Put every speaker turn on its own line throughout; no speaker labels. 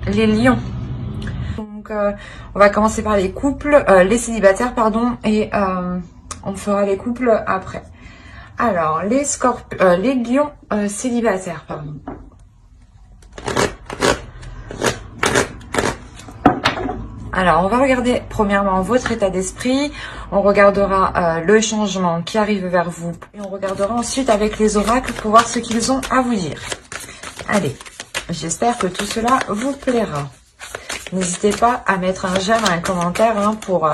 les lions. Donc, on va commencer par les couples, les célibataires, pardon, et on fera les couples après. Alors, les lions célibataires, pardon. Alors, on va regarder premièrement votre état d'esprit, on regardera le changement qui arrive vers vous, et on regardera ensuite avec les oracles pour voir ce qu'ils ont à vous dire. Allez, j'espère que tout cela vous plaira. N'hésitez pas à mettre un j'aime, un commentaire hein, pour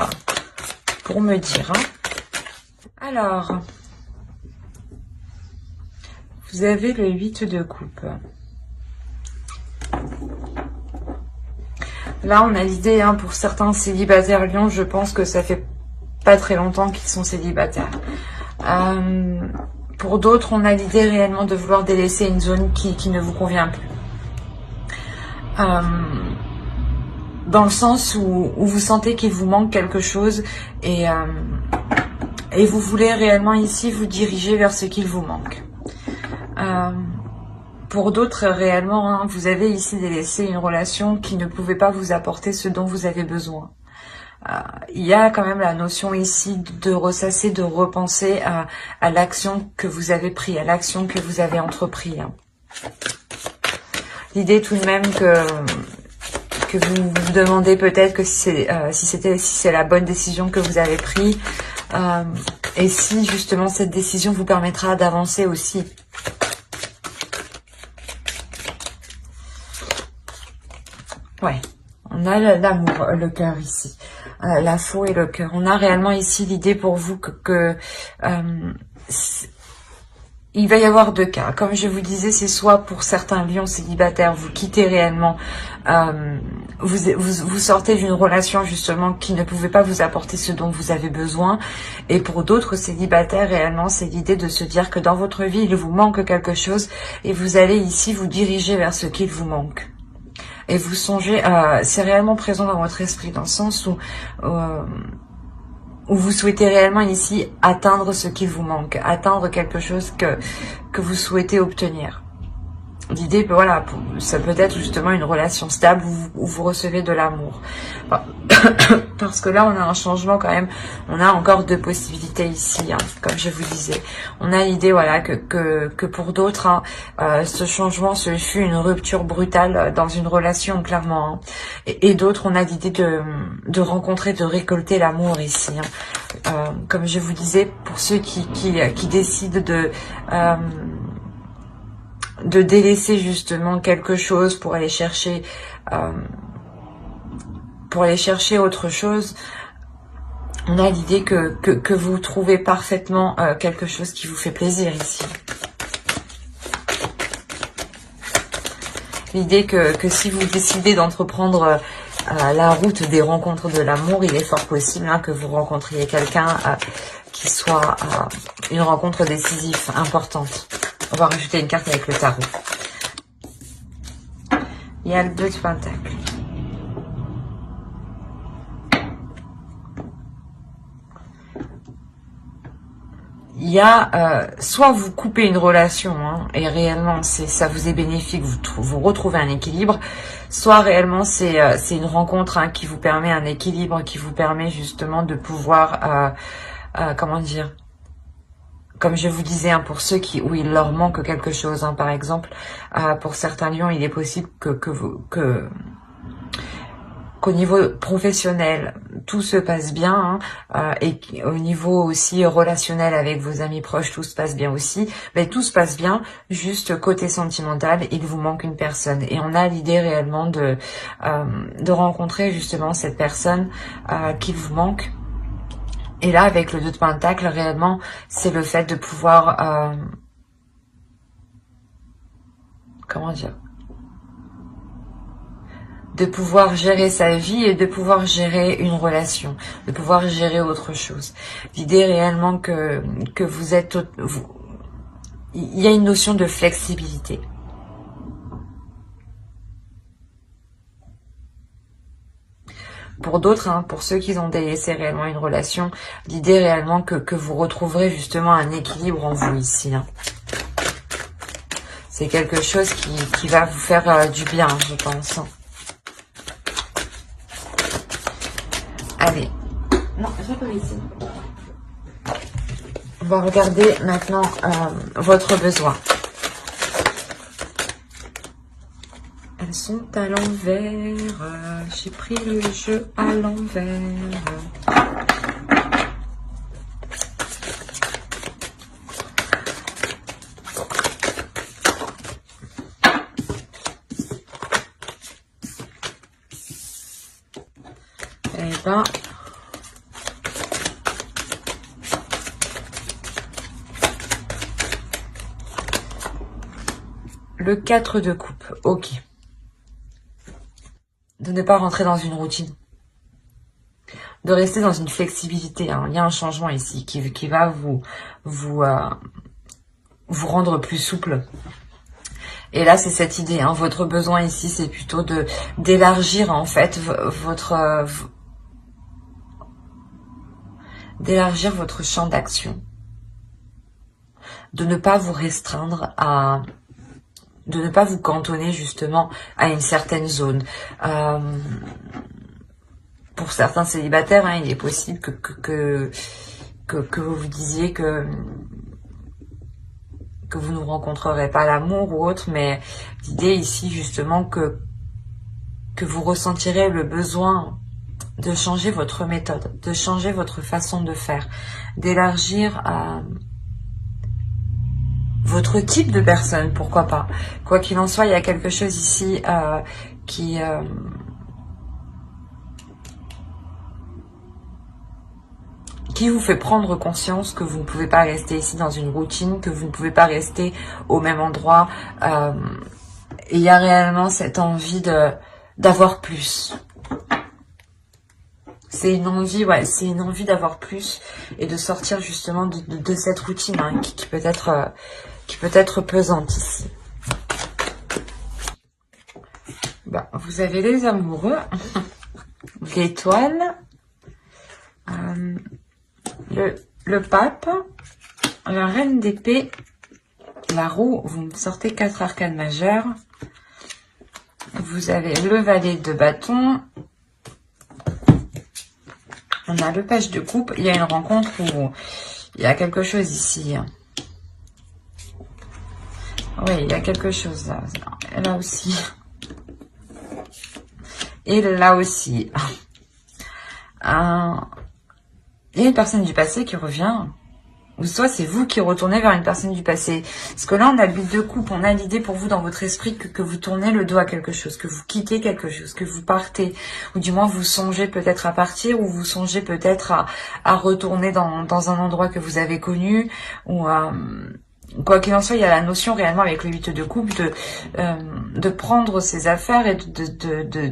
me dire. Hein. Alors, vous avez le 8 de coupe. Là, on a l'idée, hein, pour certains célibataires lions, je pense que ça fait pas très longtemps qu'ils sont célibataires. Pour d'autres, on a l'idée réellement de vouloir délaisser une zone qui ne vous convient plus. Dans le sens où vous sentez qu'il vous manque quelque chose et vous voulez réellement ici vous diriger vers ce qu'il vous manque. Pour d'autres, réellement, hein, vous avez ici délaissé une relation qui ne pouvait pas vous apporter ce dont vous avez besoin. Il y a quand même la notion ici de ressasser, de repenser à l'action que vous avez prise, à l'action que vous avez entreprise. Hein. L'idée tout de même que vous vous demandez peut-être que si c'est la bonne décision que vous avez prise et si justement cette décision vous permettra d'avancer aussi. Ouais, on a l'amour, le cœur ici, la faux et le cœur. On a réellement ici l'idée pour vous que il va y avoir deux cas. Comme je vous disais, c'est soit pour certains lions célibataires, vous quittez réellement, vous sortez d'une relation justement qui ne pouvait pas vous apporter ce dont vous avez besoin. Et pour d'autres célibataires, réellement, c'est l'idée de se dire que dans votre vie, il vous manque quelque chose et vous allez ici vous diriger vers ce qu'il vous manque. Et vous songez, c'est réellement présent dans votre esprit, dans le sens où vous souhaitez réellement ici atteindre ce qui vous manque, atteindre quelque chose que vous souhaitez obtenir. L'idée, voilà, ça peut être justement une relation stable où vous recevez de l'amour. Enfin, parce que là, on a un changement quand même. On a encore deux possibilités ici, hein, comme je vous disais. On a l'idée, voilà, que pour d'autres, hein, ce changement, ce fut une rupture brutale dans une relation, clairement. Hein. Et d'autres, on a l'idée de rencontrer, de récolter l'amour ici. Hein. Comme je vous disais, pour ceux qui décident de délaisser justement quelque chose pour aller chercher autre chose, on a l'idée que vous trouvez parfaitement quelque chose qui vous fait plaisir ici. L'idée que si vous décidez d'entreprendre la route des rencontres de l'amour, il est fort possible hein, que vous rencontriez quelqu'un qui soit une rencontre décisive, importante. On va rajouter une carte avec le tarot. Il y a le 2 de Pentacle. Il y a soit vous coupez une relation hein, et réellement ça vous est bénéfique, vous retrouvez un équilibre, soit réellement c'est une rencontre hein, qui vous permet un équilibre, qui vous permet justement de pouvoir comment dire, comme je vous disais, hein, pour ceux où il leur manque quelque chose, hein, par exemple, pour certains lions, il est possible qu'au niveau professionnel, tout se passe bien, hein, et au niveau aussi relationnel avec vos amis proches, tout se passe bien aussi. Mais tout se passe bien, juste côté sentimental, il vous manque une personne. Et on a l'idée réellement de rencontrer justement cette personne qui vous manque. Et là, avec le 2 de Pentacle, réellement, c'est le fait de pouvoir... comment dire, de pouvoir gérer sa vie et de pouvoir gérer une relation, de pouvoir gérer autre chose. L'idée réellement que vous êtes... il y a une notion de flexibilité. Pour d'autres, hein, pour ceux qui ont délaissé réellement une relation, l'idée réellement que vous retrouverez justement un équilibre en vous ici. Hein. C'est quelque chose qui va vous faire du bien, je pense. Hein. Non, je vais pas ici. On va regarder maintenant votre besoin. Elles sont à l'envers. J'ai pris le jeu à l'envers. Eh ben, le 4 de coupe, ok. De ne pas rentrer dans une routine. De rester dans une flexibilité. Hein. Il y a un changement ici qui va vous rendre plus souple. Et là, c'est cette idée. Hein. Votre besoin ici, c'est plutôt d'élargir en fait votre champ d'action. De ne pas vous restreindre de ne pas vous cantonner justement à une certaine zone. Pour certains célibataires, hein, il est possible que vous vous disiez que vous ne rencontrerez pas l'amour ou autre, mais l'idée ici justement que vous ressentirez le besoin de changer votre méthode, de changer votre façon de faire, d'élargir votre type de personne, pourquoi pas. Quoi qu'il en soit, il y a quelque chose ici qui vous fait prendre conscience que vous ne pouvez pas rester ici dans une routine, que vous ne pouvez pas rester au même endroit. Et il y a réellement cette envie d'avoir plus. C'est une envie, ouais, c'est une envie d'avoir plus et de sortir justement de cette routine hein, qui peut être pesante ici. Bah, vous avez les amoureux, l'étoile, le pape, la reine d'épée, la roue, vous me sortez 4 arcanes majeures. Vous avez le valet de bâton. On a le page de coupe. Il y a une rencontre où il y a quelque chose ici. Oui, il y a quelque chose là. Là aussi. Et là aussi. Il y a une personne du passé qui revient. Ou soit c'est vous qui retournez vers une personne du passé. Parce que là, on a le 8 de coupe. On a l'idée pour vous dans votre esprit que vous tournez le dos à quelque chose, que vous quittez quelque chose, que vous partez. Ou du moins, vous songez peut-être à partir, ou vous songez peut-être à retourner dans un endroit que vous avez connu. Ou quoi qu'il en soit, il y a la notion réellement avec le 8 de coupe de prendre ses affaires et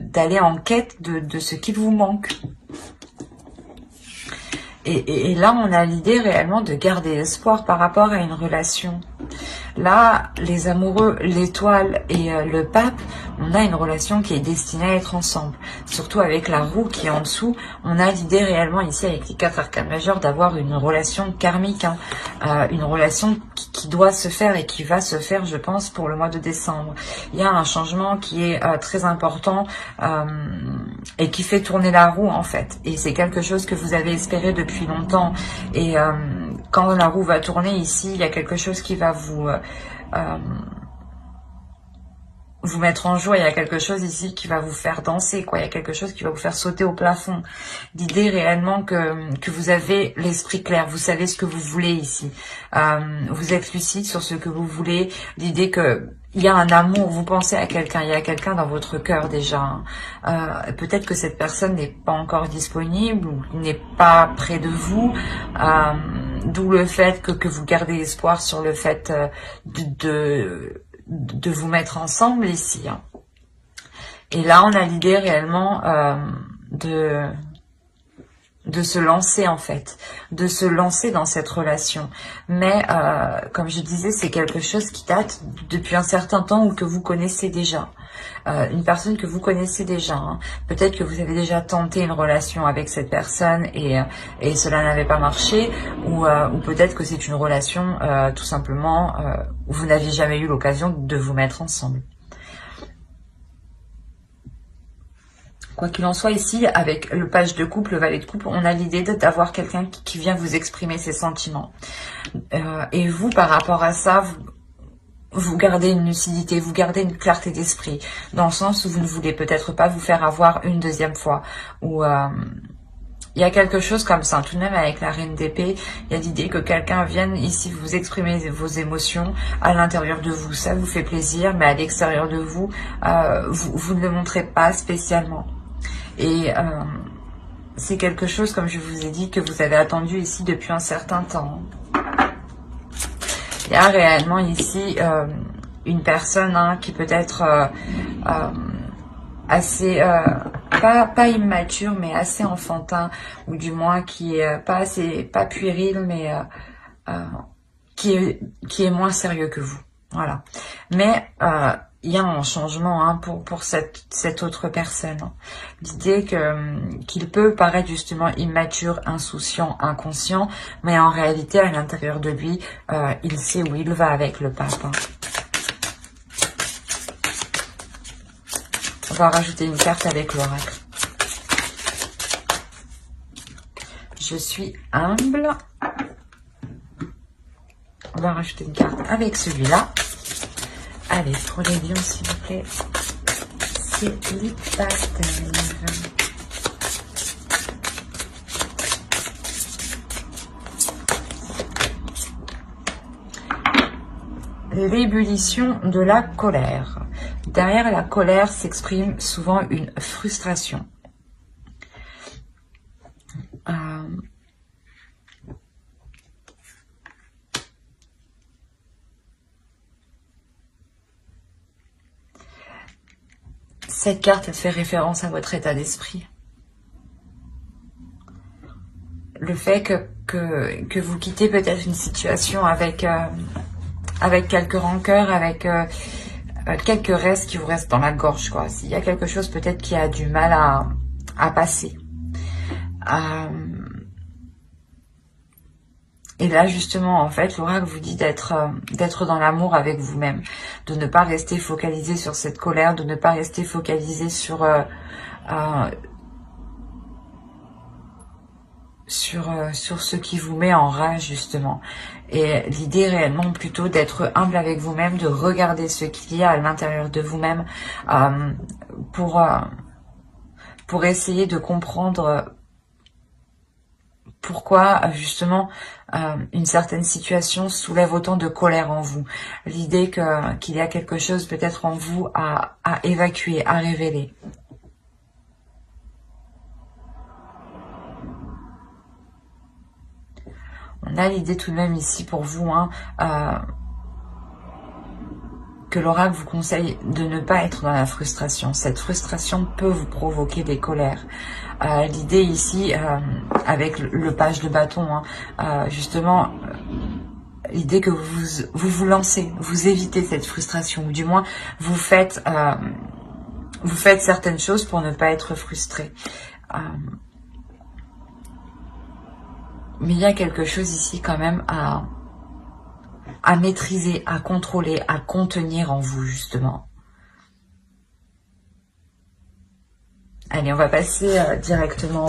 d'aller en quête de ce qui vous manque. Et là, on a l'idée réellement de garder espoir par rapport à une relation. Là, les amoureux, l'étoile et le pape, on a une relation qui est destinée à être ensemble. Surtout avec la roue qui est en dessous, on a l'idée réellement ici avec les 4 arcanes majeures d'avoir une relation karmique. Hein, une relation qui doit se faire et qui va se faire, je pense, pour le mois de décembre. Il y a un changement qui est très important et qui fait tourner la roue en fait. Et c'est quelque chose que vous avez espéré depuis longtemps. Et quand la roue va tourner ici, il y a quelque chose qui va vous mettre en joie. Il y a quelque chose ici qui va vous faire danser, quoi. Il y a quelque chose qui va vous faire sauter au plafond. L'idée réellement que vous avez l'esprit clair, vous savez ce que vous voulez ici. Vous êtes lucide sur ce que vous voulez. L'idée que il y a un amour, vous pensez à quelqu'un, il y a quelqu'un dans votre cœur déjà. Peut-être que cette personne n'est pas encore disponible ou n'est pas près de vous. D'où le fait que vous gardez espoir sur le fait de vous mettre ensemble ici. Et là, on a l'idée réellement de se lancer en fait, de se lancer dans cette relation. Mais comme je disais, c'est quelque chose qui date depuis un certain temps ou que vous connaissez déjà. Une personne que vous connaissez déjà. Hein. Peut-être que vous avez déjà tenté une relation avec cette personne et cela n'avait pas marché, ou peut-être que c'est une relation tout simplement où vous n'aviez jamais eu l'occasion de vous mettre ensemble. Quoi qu'il en soit, ici, avec le page de couple, le valet de couple, on a l'idée d'avoir quelqu'un qui vient vous exprimer ses sentiments. Et vous, par rapport à ça, vous gardez une lucidité, vous gardez une clarté d'esprit, dans le sens où vous ne voulez peut-être pas vous faire avoir une deuxième fois, ou il y a quelque chose comme ça, tout de même avec la reine d'épée, il y a l'idée que quelqu'un vienne ici vous exprimer vos émotions à l'intérieur de vous. Ça vous fait plaisir, mais à l'extérieur de vous, vous ne le montrez pas spécialement. Et c'est quelque chose, comme je vous ai dit, que vous avez attendu ici depuis un certain temps. Il y a réellement ici une personne qui peut être assez, pas immature, mais assez enfantin, ou du moins qui est pas puéril, mais qui est moins sérieux que vous. Voilà. Mais il y a un changement pour cette autre personne. L'idée qu'il peut paraître justement immature, insouciant, inconscient, mais en réalité, à l'intérieur de lui, il sait où il va avec le pape. On va rajouter une carte avec l'oracle. Je suis humble. On va rajouter une carte avec celui-là. Allez, pour les lions, s'il vous plaît. Célibataire. L'ébullition de la colère. Derrière la colère s'exprime souvent une frustration. Cette carte, elle fait référence à votre état d'esprit. Le fait que vous quittez peut-être une situation avec quelques rancœurs, avec quelques restes qui vous restent dans la gorge, quoi. S'il y a quelque chose peut-être qui a du mal à passer. Et là, justement, en fait, l'oracle vous dit d'être dans l'amour avec vous-même, de ne pas rester focalisé sur cette colère, de ne pas rester focalisé sur ce qui vous met en rage, justement. Et l'idée réellement plutôt d'être humble avec vous-même, de regarder ce qu'il y a à l'intérieur de vous-même pour essayer de comprendre pourquoi justement une certaine situation soulève autant de colère en vous. L'idée qu'il y a quelque chose peut-être en vous à évacuer, à révéler. On a l'idée tout de même ici pour vous que l'oracle vous conseille de ne pas être dans la frustration. Cette frustration peut vous provoquer des colères. L'idée ici, avec le page de bâton, justement, l'idée que vous lancez, vous évitez cette frustration, ou du moins vous faites certaines choses pour ne pas être frustré. Mais il y a quelque chose ici quand même à maîtriser, à contrôler, à contenir en vous, justement. Allez, on va passer directement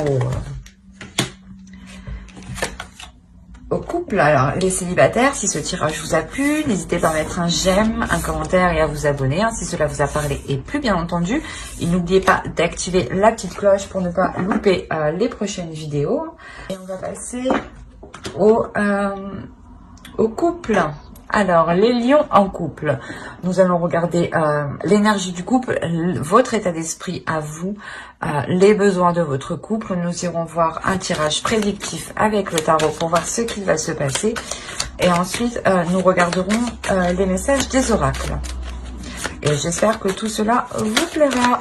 au couple. Alors, les célibataires, si ce tirage vous a plu, n'hésitez pas à mettre un j'aime, un commentaire et à vous abonner si cela vous a parlé. Et plus bien entendu, n'oubliez pas d'activer la petite cloche pour ne pas louper les prochaines vidéos. Et on va passer au couple. Alors, les lions en couple. Nous allons regarder l'énergie du couple, votre état d'esprit à vous, les besoins de votre couple. Nous irons voir un tirage prédictif avec le tarot pour voir ce qui va se passer. Et ensuite, nous regarderons les messages des oracles. Et j'espère que tout cela vous plaira.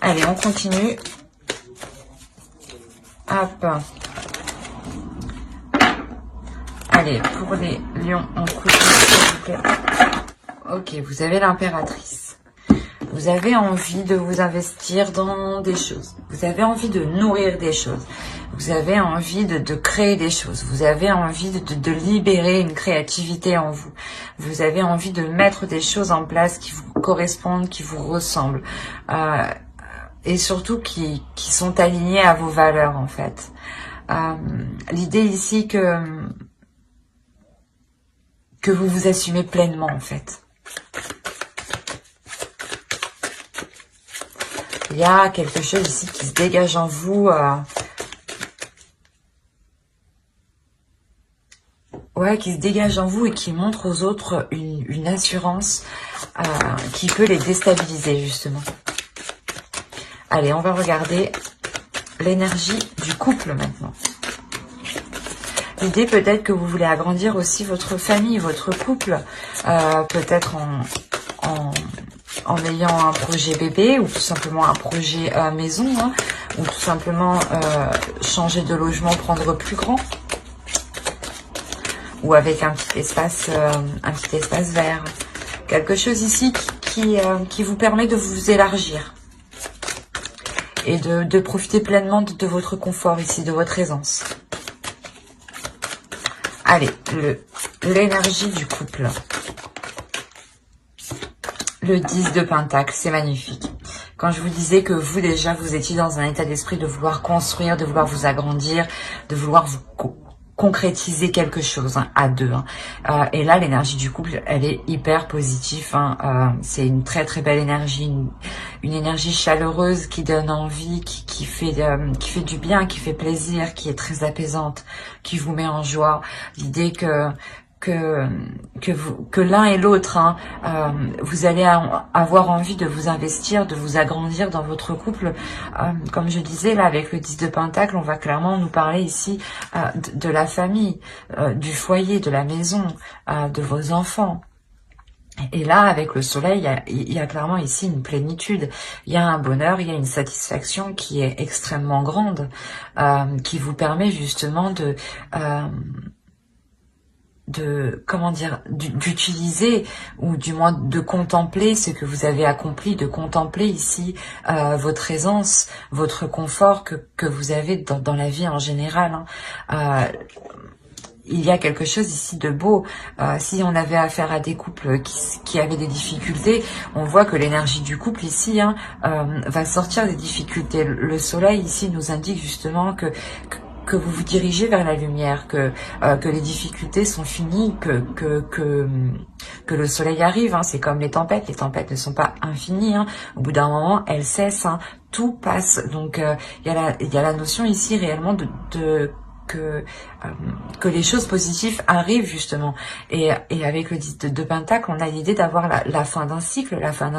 Allez, on continue. Hop. Allez, pour les lions en couple, s'il vous plaît. Ok, vous avez l'impératrice. Vous avez envie de vous investir dans des choses. Vous avez envie de nourrir des choses. Vous avez envie de créer des choses. Vous avez envie de libérer une créativité en vous. Vous avez envie de mettre des choses en place qui vous correspondent, qui vous ressemblent. et surtout qui sont alignés à vos valeurs en fait. L'idée ici que vous vous assumez pleinement en fait. Il y a quelque chose ici qui se dégage en vous. Ouais, qui se dégage en vous et qui montre aux autres une assurance qui peut les déstabiliser justement. Allez, on va regarder l'énergie du couple maintenant. L'idée peut-être que vous voulez agrandir aussi votre famille, votre couple, peut-être en ayant un projet bébé ou tout simplement un projet maison, hein, ou tout simplement changer de logement, prendre plus grand, ou avec un petit espace vert. Quelque chose ici qui vous permet de vous élargir et de profiter pleinement de votre confort ici, de votre aisance. Allez, l'énergie du couple. Le 10 de Pentacle, c'est magnifique. Quand je vous disais que vous, déjà, vous étiez dans un état d'esprit de vouloir construire, de vouloir vous agrandir, de vouloir vous concrétiser quelque chose à deux. Et là, l'énergie du couple, elle est hyper positive. C'est une très très belle énergie, une énergie chaleureuse qui donne envie, qui fait du bien, qui fait plaisir, qui est très apaisante, qui vous met en joie. L'idée que l'un et l'autre, vous allez avoir envie de vous investir, de vous agrandir dans votre couple. Comme je disais, là, avec le 10 de Pentacle, on va clairement nous parler ici de la famille, du foyer, de la maison, de vos enfants. Et là, avec le soleil, il y a clairement ici une plénitude. Il y a un bonheur, il y a une satisfaction qui est extrêmement grande, qui vous permet justement comment dire, d'utiliser ou du moins de contempler ce que vous avez accompli, de contempler ici votre aisance, votre confort que vous avez dans la vie en général. Il y a quelque chose ici de beau. Si on avait affaire à des couples qui avaient des difficultés, on voit que l'énergie du couple ici va sortir des difficultés. Le soleil ici nous indique justement que vous vous dirigez vers la lumière, que les difficultés sont finies, que le soleil arrive. C'est comme les tempêtes ne sont pas infinies. Au bout d'un moment, elles cessent. Tout passe. Donc il y a la notion ici réellement que les choses positives arrivent justement. Et avec le 10 de Pentacle, on a l'idée d'avoir la fin d'un cycle, la fin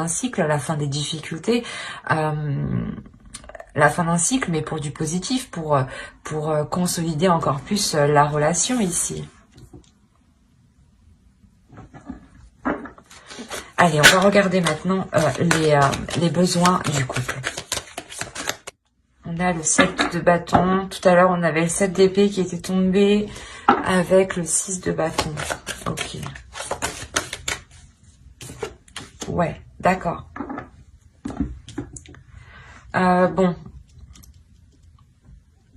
des difficultés. La fin d'un cycle, mais pour du positif, pour consolider encore plus la relation ici. Allez, on va regarder maintenant les besoins du couple. On a le 7 de bâton. Tout à l'heure, on avait le 7 d'épée qui était tombé avec le 6 de bâton. Ok. Ouais, d'accord. Bon.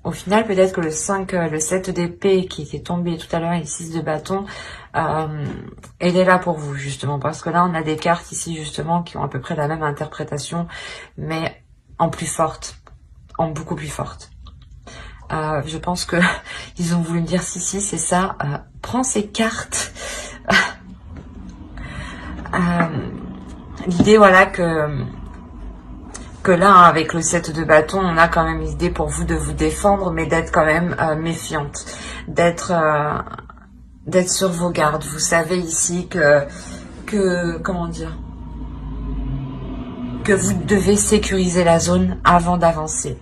Au final, peut-être que le 7 d'épée qui était tombé tout à l'heure et le 6 de bâton, elle est là pour vous, justement. Parce que là, on a des cartes ici, justement, qui ont à peu près la même interprétation, mais en plus forte. En beaucoup plus forte. Je pense que ils ont voulu me dire, si, c'est ça. Prends ces cartes. L'idée, voilà, que là, avec le 7 de bâton, on a quand même l'idée pour vous de vous défendre, mais d'être quand même méfiante, d'être sur vos gardes. Vous savez ici comment dire, que vous devez sécuriser la zone avant d'avancer.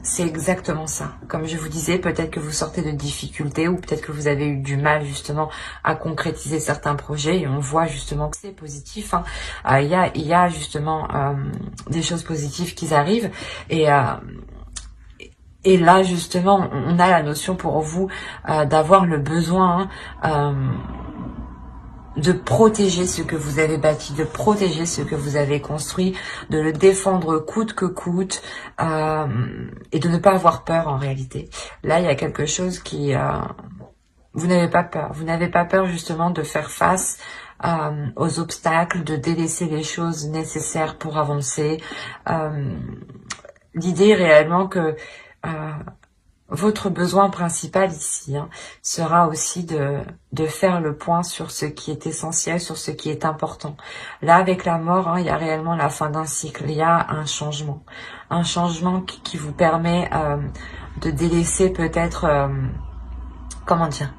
C'est exactement ça. Comme je vous disais, peut-être que vous sortez de difficultés ou peut-être que vous avez eu du mal justement à concrétiser certains projets et on voit justement que c'est positif. Il y a justement des choses positives qui arrivent et là justement on a la notion pour vous d'avoir le besoin de protéger ce que vous avez bâti, de protéger ce que vous avez construit, de le défendre coûte que coûte, et de ne pas avoir peur en réalité. Là, il y a quelque chose qui... vous n'avez pas peur. Vous n'avez pas peur justement de faire face aux obstacles, de délaisser les choses nécessaires pour avancer. l'idée réellement que votre besoin principal ici sera aussi de faire le point sur ce qui est essentiel, sur ce qui est important. Là, avec la mort, il y a réellement la fin d'un cycle, il y a un changement qui vous permet de délaisser peut-être, comment dire,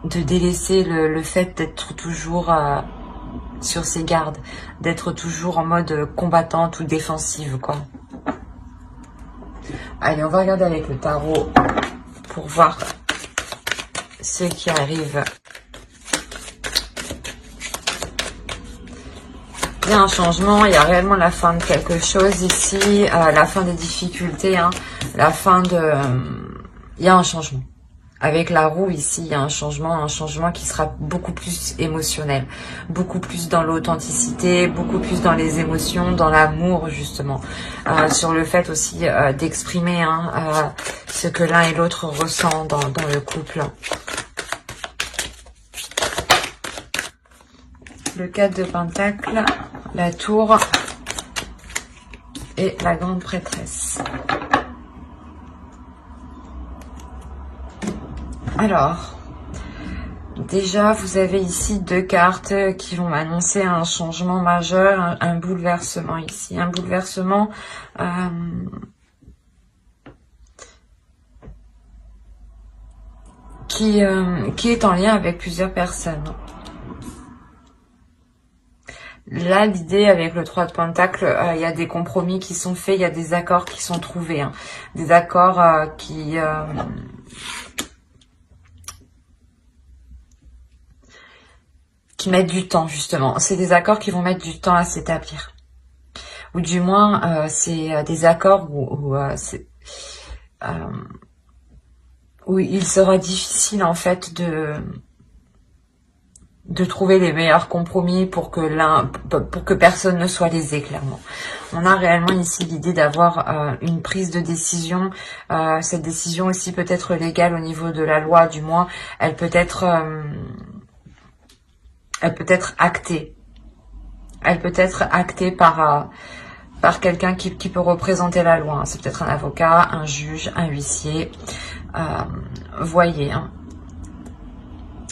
de délaisser le fait d'être toujours sur ses gardes, d'être toujours en mode combattante ou défensive, quoi. Allez, on va regarder avec le tarot pour voir ce qui arrive. Il y a un changement, il y a réellement la fin de quelque chose ici, la fin des difficultés, la fin de... il y a un changement. Avec la roue ici, il y a un changement qui sera beaucoup plus émotionnel, beaucoup plus dans l'authenticité, beaucoup plus dans les émotions, dans l'amour justement, sur le fait aussi d'exprimer ce que l'un et l'autre ressent dans le couple. Le 4 de Pentacle, la tour et la grande prêtresse. Alors, déjà, vous avez ici 2 cartes qui vont annoncer un changement majeur, un bouleversement ici. Un bouleversement qui est en lien avec plusieurs personnes. Là, l'idée avec le 3 de Pentacle, il y a des compromis qui sont faits, il y a des accords qui sont trouvés. Des accords qui mettent du temps, justement. C'est des accords qui vont mettre du temps à s'établir. Ou du moins, c'est des accords où il sera difficile, en fait, de trouver les meilleurs compromis pour que personne ne soit lésé, clairement. On a réellement ici l'idée d'avoir une prise de décision. Cette décision aussi peut être légale au niveau de la loi, du moins, elle peut être actée. Elle peut être actée par quelqu'un qui peut représenter la loi. C'est peut-être un avocat, un juge, un huissier. Voyez.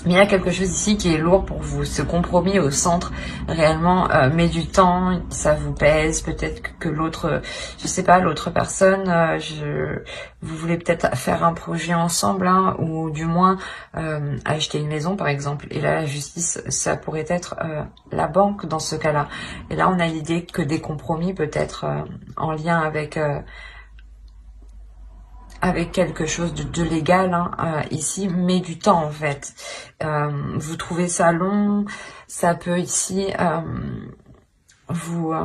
Mais il y a quelque chose ici qui est lourd pour vous. Ce compromis au centre, réellement, met du temps, ça vous pèse. Peut-être que l'autre, je sais pas, l'autre personne, vous voulez peut-être faire un projet ensemble, ou du moins acheter une maison, par exemple. Et là, la justice, ça pourrait être la banque dans ce cas-là. Et là, on a l'idée que des compromis, peut-être en lien avec quelque chose de légal ici, mais du temps en fait. Vous trouvez ça long, ça peut ici vous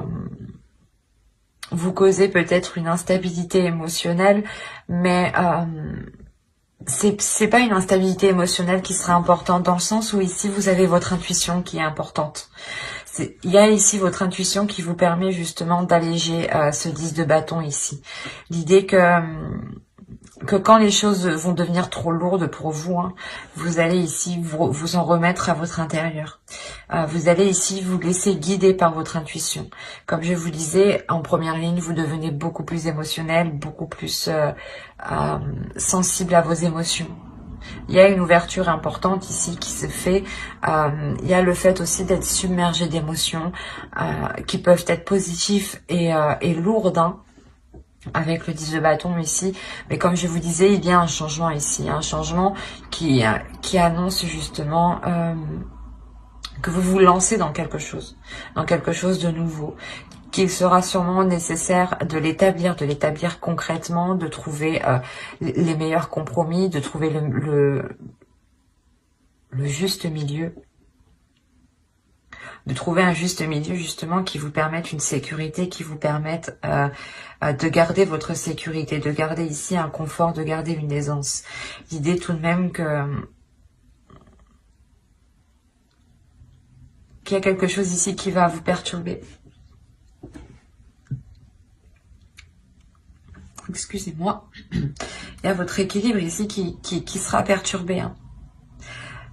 causer peut-être une instabilité émotionnelle, mais c'est pas une instabilité émotionnelle qui sera importante, dans le sens où ici vous avez votre intuition qui est importante. Il y a ici votre intuition qui vous permet justement d'alléger ce 10 de bâton ici. L'idée que quand les choses vont devenir trop lourdes pour vous, vous allez ici vous en remettre à votre intérieur. Vous allez ici vous laisser guider par votre intuition. Comme je vous disais, en première ligne, vous devenez beaucoup plus émotionnel, beaucoup plus sensible à vos émotions. Il y a une ouverture importante ici qui se fait. Il y a le fait aussi d'être submergé d'émotions qui peuvent être positives et lourdes, avec le 10 de bâton ici, mais comme je vous disais, il y a un changement ici, un changement qui annonce justement que vous vous lancez dans quelque chose de nouveau, qu'il sera sûrement nécessaire de l'établir concrètement, de trouver les meilleurs compromis, de trouver le juste milieu. De trouver un juste milieu justement qui vous permette une sécurité, qui vous permette de garder votre sécurité, de garder ici un confort, de garder une aisance. L'idée tout de même qu'il y a quelque chose ici qui va vous perturber. Excusez-moi. Il y a votre équilibre ici qui sera perturbé.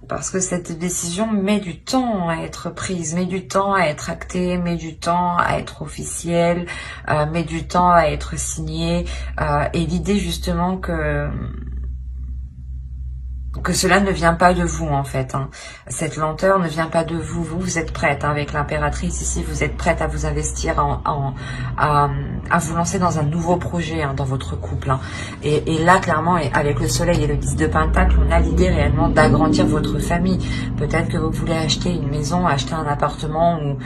Parce que cette décision met du temps à être prise, met du temps à être actée, met du temps à être officielle, met du temps à être signée. Et l'idée justement que cela ne vient pas de vous en fait. Hein. Cette lenteur ne vient pas de vous. Vous êtes prête hein, avec l'impératrice ici. Vous êtes prête à vous investir, à vous lancer dans un nouveau projet hein, dans votre couple. Hein. Et là, clairement, avec le soleil et le 10 de Pentacle, on a l'idée réellement d'agrandir votre famille. Peut-être que vous voulez acheter une maison, acheter un appartement ou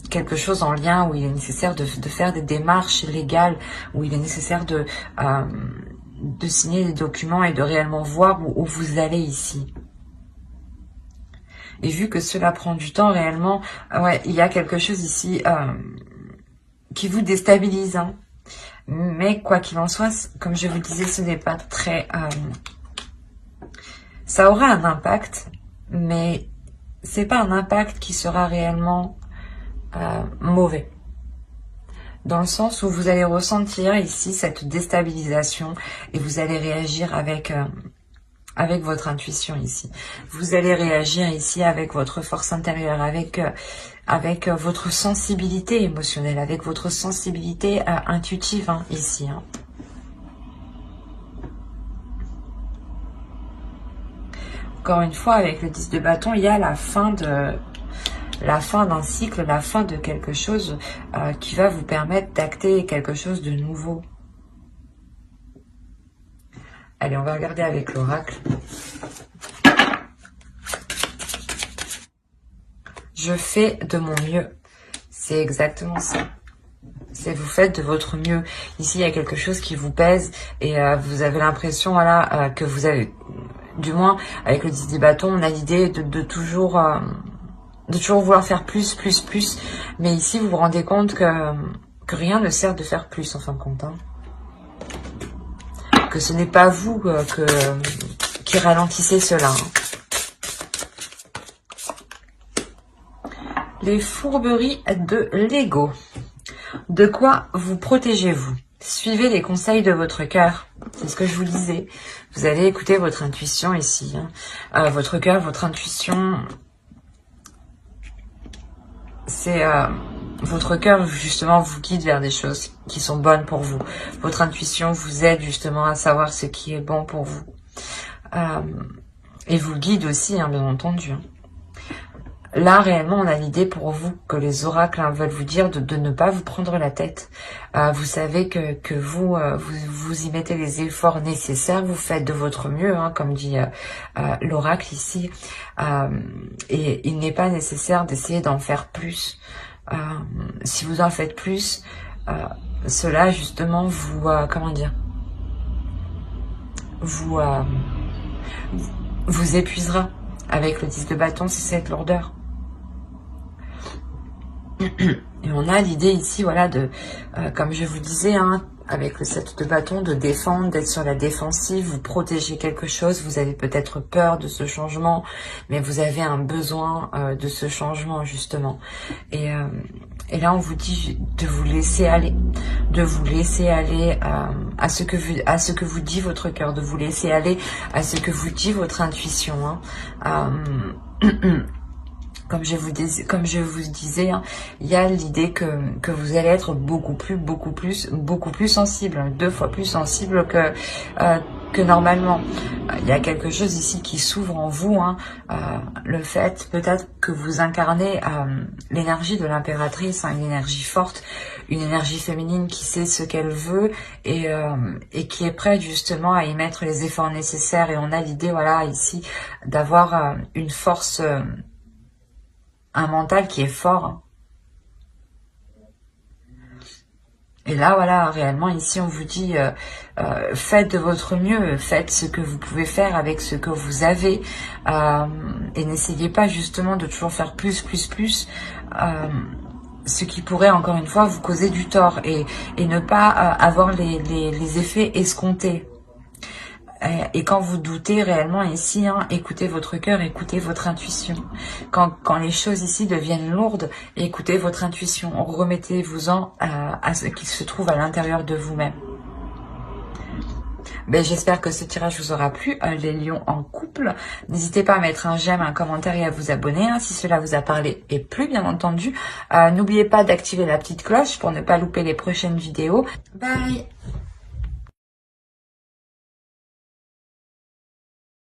quelque chose en lien où il est nécessaire de faire des démarches légales, où il est nécessaire de signer des documents et de réellement voir où vous allez ici. Et vu que cela prend du temps réellement, ouais, il y a quelque chose ici qui vous déstabilise. Hein. Mais quoi qu'il en soit, comme je vous le disais, ce n'est pas très... ça aura un impact, mais c'est pas un impact qui sera réellement mauvais. Dans le sens où vous allez ressentir ici cette déstabilisation et vous allez réagir avec votre intuition ici. Vous allez réagir ici avec votre force intérieure, avec votre sensibilité émotionnelle, avec votre sensibilité intuitive hein, ici. Hein. Encore une fois, avec le 10 de bâton, il y a la fin d'un cycle, la fin de quelque chose qui va vous permettre d'acter quelque chose de nouveau. Allez, on va regarder avec l'oracle. Je fais de mon mieux. C'est exactement ça. C'est vous faites de votre mieux. Ici, il y a quelque chose qui vous pèse et vous avez l'impression voilà, que vous avez... Du moins, avec le 10 des bâtons, on a l'idée de toujours vouloir faire plus. Mais ici, vous vous rendez compte que rien ne sert de faire plus, en fin de compte. Hein. Que ce n'est pas vous qui ralentissez cela. Hein. Les fourberies de l'ego. De quoi vous protégez-vous? Suivez les conseils de votre cœur. C'est ce que je vous disais. Vous allez écouter votre intuition ici. Hein. Votre cœur, votre intuition... C'est votre cœur justement vous guide vers des choses qui sont bonnes pour vous. Votre intuition vous aide justement à savoir ce qui est bon pour vous. Et vous guide aussi, hein, bien entendu. Là, réellement, on a l'idée pour vous que les oracles hein, veulent vous dire de ne pas vous prendre la tête. Vous savez que vous y mettez les efforts nécessaires, vous faites de votre mieux, hein, comme dit l'oracle ici. Et il n'est pas nécessaire d'essayer d'en faire plus. Si vous en faites plus, cela justement vous... comment dire, vous épuisera. Avec le 10 de bâton, c'est cette lourdeur. Et on a l'idée ici, voilà, de, comme je vous disais, hein, avec le 7 de bâton, de défendre, d'être sur la défensive, vous protégez quelque chose, vous avez peut-être peur de ce changement, mais vous avez un besoin de ce changement, justement. Et là, on vous dit de vous laisser aller, à ce que vous dit votre cœur, de vous laisser aller à ce que vous dit votre intuition. Hein. Comme je vous disais, hein, il y a l'idée que vous allez être beaucoup plus sensible, 2 fois plus sensible que normalement. Il y a quelque chose ici qui s'ouvre en vous, hein, le fait peut-être que vous incarnez l'énergie de l'impératrice, hein, une énergie forte, une énergie féminine qui sait ce qu'elle veut et qui est prête justement à y mettre les efforts nécessaires. Et on a l'idée, voilà, ici, d'avoir une force... un mental qui est fort. Et là, voilà, réellement, ici, on vous dit, faites de votre mieux, faites ce que vous pouvez faire avec ce que vous avez, et n'essayez pas justement de toujours faire plus, ce qui pourrait, encore une fois, vous causer du tort, et ne pas avoir les effets escomptés. Et quand vous doutez réellement ici, hein, écoutez votre cœur, écoutez votre intuition. Quand les choses ici deviennent lourdes, écoutez votre intuition. Remettez-vous-en à ce qui se trouve à l'intérieur de vous-même. Ben, j'espère que ce tirage vous aura plu, les lions en couple. N'hésitez pas à mettre un j'aime, un commentaire et à vous abonner si cela vous a parlé et plu, bien entendu. N'oubliez pas d'activer la petite cloche pour ne pas louper les prochaines vidéos. Bye!